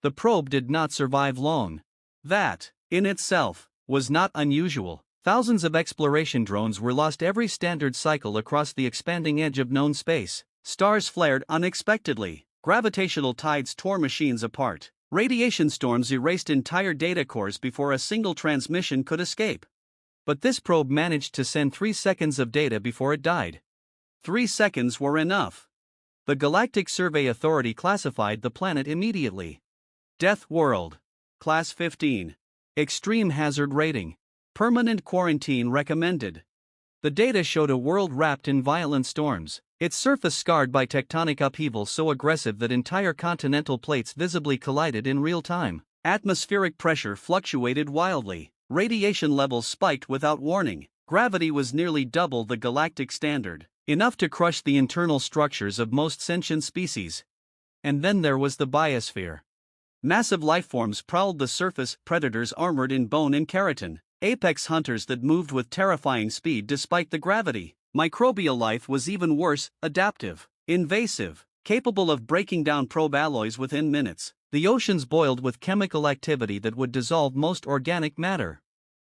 The probe did not survive long. That, in itself, was not unusual. Thousands of exploration drones were lost every standard cycle across the expanding edge of known space. Stars flared unexpectedly. Gravitational tides tore machines apart. Radiation storms erased entire data cores before a single transmission could escape. But this probe managed to send 3 seconds of data before it died. 3 seconds were enough. The Galactic Survey Authority classified the planet immediately. Deathworld. Class 15. Extreme hazard rating. Permanent quarantine recommended. The data showed a world wrapped in violent storms, its surface scarred by tectonic upheaval so aggressive that entire continental plates visibly collided in real time. Atmospheric pressure fluctuated wildly. Radiation levels spiked without warning. Gravity was nearly double the galactic standard, enough to crush the internal structures of most sentient species. And then there was the biosphere. Massive lifeforms prowled the surface, predators armored in bone and keratin, apex hunters that moved with terrifying speed despite the gravity. Microbial life was even worse, adaptive, invasive, capable of breaking down probe alloys within minutes. The oceans boiled with chemical activity that would dissolve most organic matter.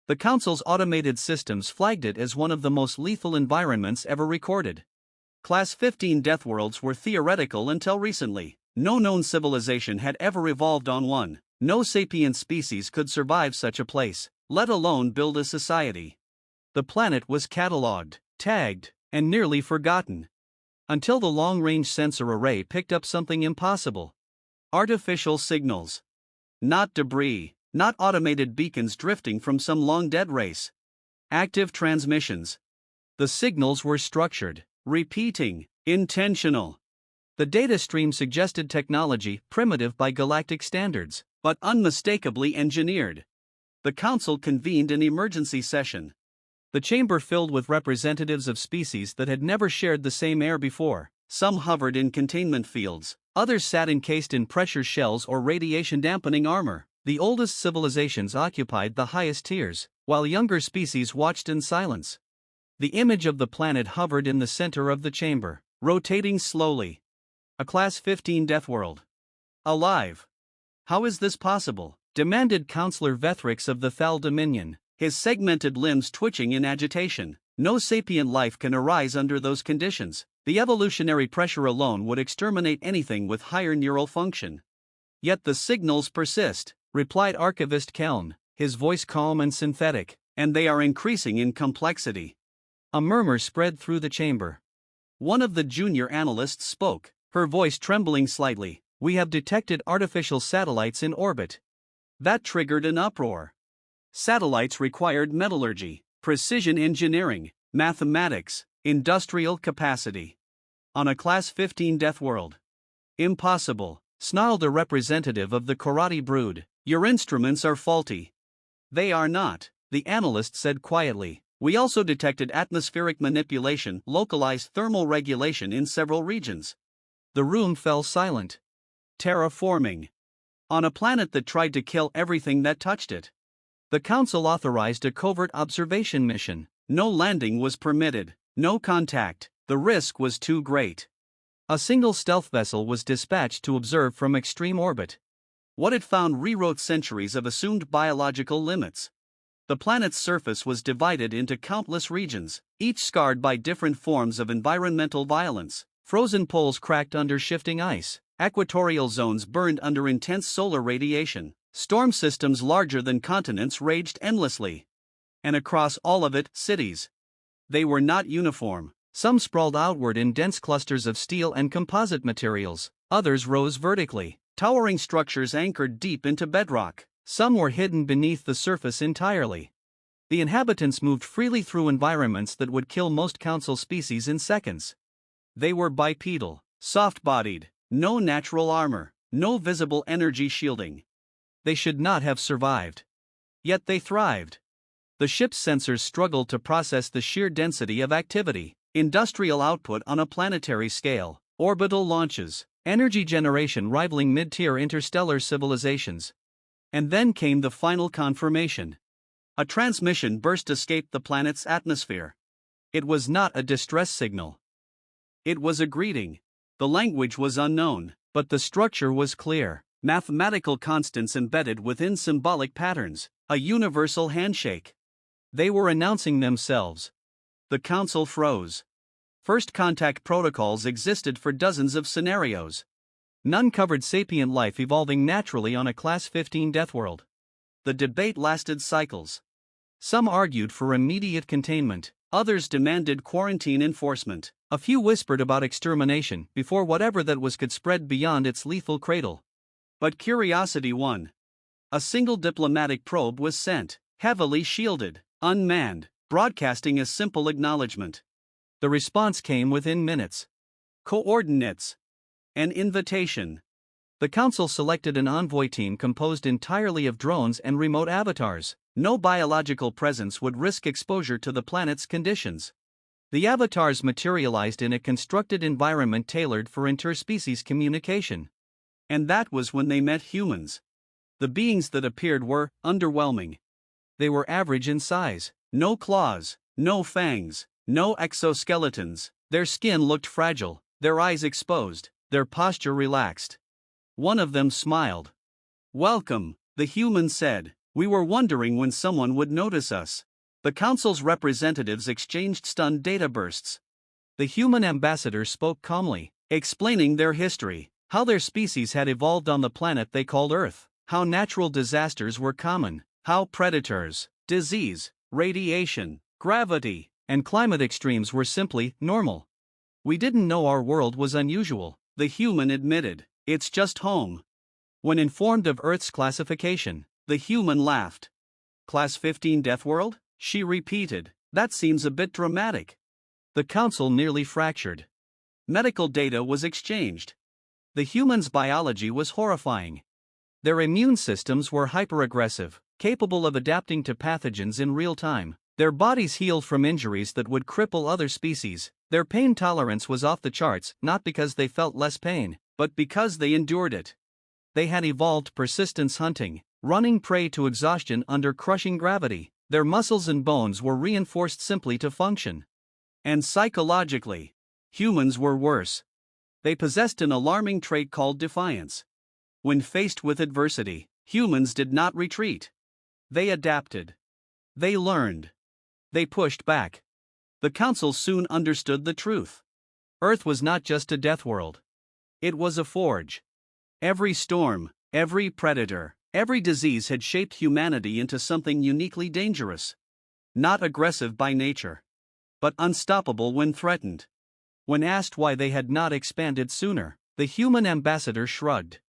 The Council's automated systems flagged it as one of the most lethal environments ever recorded. Class 15 Deathworlds were theoretical until recently. No known civilization had ever evolved on one. No sapient species could survive such a place, let alone build a society. The planet was catalogued, tagged, and nearly forgotten. Until the long-range sensor array picked up something impossible. Artificial signals. Not debris, not automated beacons drifting from some long-dead race. Active transmissions. The signals were structured, repeating, intentional. The data stream suggested technology primitive by galactic standards, but unmistakably engineered. The Council convened an emergency session. The chamber filled with representatives of species that had never shared the same air before. Some hovered in containment fields, others sat encased in pressure shells or radiation-dampening armor. The oldest civilizations occupied the highest tiers, while younger species watched in silence. The image of the planet hovered in the center of the chamber, rotating slowly. A Class 15 Deathworld. Alive. How is this possible? Demanded Councillor Vethrix of the Thal Dominion, his segmented limbs twitching in agitation. No sapient life can arise under those conditions. The evolutionary pressure alone would exterminate anything with higher neural function. Yet the signals persist, replied Archivist Keln, his voice calm and synthetic, and they are increasing in complexity. A murmur spread through the chamber. One of the junior analysts spoke, her voice trembling slightly. We have detected artificial satellites in orbit. That triggered an uproar. Satellites required metallurgy, precision engineering, mathematics, industrial capacity. On a Class 15 Deathworld. Impossible, snarled a representative of the Karate brood. Your instruments are faulty. They are not, the analyst said quietly. We also detected atmospheric manipulation, localized thermal regulation in several regions. The room fell silent. Terraforming. On a planet that tried to kill everything that touched it. The Council authorized a covert observation mission. No landing was permitted, no contact. The risk was too great. A single stealth vessel was dispatched to observe from extreme orbit. What it found rewrote centuries of assumed biological limits. The planet's surface was divided into countless regions, each scarred by different forms of environmental violence. Frozen poles cracked under shifting ice, equatorial zones burned under intense solar radiation, storm systems larger than continents raged endlessly. And across all of it, cities. They were not uniform. Some sprawled outward in dense clusters of steel and composite materials, others rose vertically, towering structures anchored deep into bedrock. Some were hidden beneath the surface entirely. The inhabitants moved freely through environments that would kill most Council species in seconds. They were bipedal, soft-bodied, no natural armor, no visible energy shielding. They should not have survived. Yet they thrived. The ship's sensors struggled to process the sheer density of activity, industrial output on a planetary scale, orbital launches, energy generation rivaling mid-tier interstellar civilizations. And then came the final confirmation. A transmission burst escaped the planet's atmosphere. It was not a distress signal. It was a greeting. The language was unknown, but the structure was clear. Mathematical constants embedded within symbolic patterns, a universal handshake. They were announcing themselves. The council froze. First contact protocols existed for dozens of scenarios. None covered sapient life evolving naturally on a Class 15 Deathworld. The debate lasted cycles. Some argued for immediate containment, others demanded quarantine enforcement, a few whispered about extermination before whatever that was could spread beyond its lethal cradle. But curiosity won. A single diplomatic probe was sent, heavily shielded, unmanned, broadcasting a simple acknowledgement. The response came within minutes. Coordinates. An invitation. The council selected an envoy team composed entirely of drones and remote avatars. No biological presence would risk exposure to the planet's conditions. The avatars materialized in a constructed environment tailored for interspecies communication. And that was when they met humans. The beings that appeared were underwhelming. They were average in size, no claws, no fangs, no exoskeletons. Their skin looked fragile, their eyes exposed, their posture relaxed. One of them smiled. "Welcome," the human said. "We were wondering when someone would notice us." The council's representatives exchanged stunned data bursts. The human ambassador spoke calmly, explaining their history, how their species had evolved on the planet they called Earth, how natural disasters were common, how predators, disease, radiation, gravity, and climate extremes were simply normal. "We didn't know our world was unusual," the human admitted. "It's just home." When informed of Earth's classification, the human laughed. "Class 15 Deathworld?" she repeated. "That seems a bit dramatic." The council nearly fractured. Medical data was exchanged. The human's biology was horrifying. Their immune systems were hyperaggressive, capable of adapting to pathogens in real time. Their bodies healed from injuries that would cripple other species. Their pain tolerance was off the charts, not because they felt less pain, but because they endured it. They had evolved persistence hunting, running prey to exhaustion under crushing gravity. Their muscles and bones were reinforced simply to function. And psychologically, humans were worse. They possessed an alarming trait called defiance. When faced with adversity, humans did not retreat. They adapted. They learned. They pushed back. The council soon understood the truth. Earth was not just a death world. It was a forge. Every storm, every predator, every disease had shaped humanity into something uniquely dangerous. Not aggressive by nature, but unstoppable when threatened. When asked why they had not expanded sooner, the human ambassador shrugged.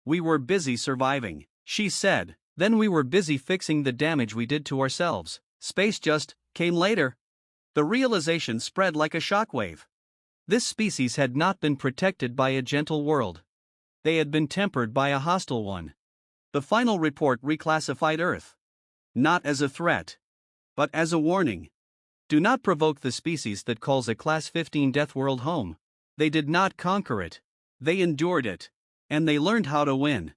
"We were busy surviving," she said. "Then we were busy fixing the damage we did to ourselves. Space just came later." The realization spread like a shockwave. This species had not been protected by a gentle world. They had been tempered by a hostile one. The final report reclassified Earth. Not as a threat, but as a warning. Do not provoke the species that calls a Class 15 Deathworld home. They did not conquer it. They endured it. And they learned how to win.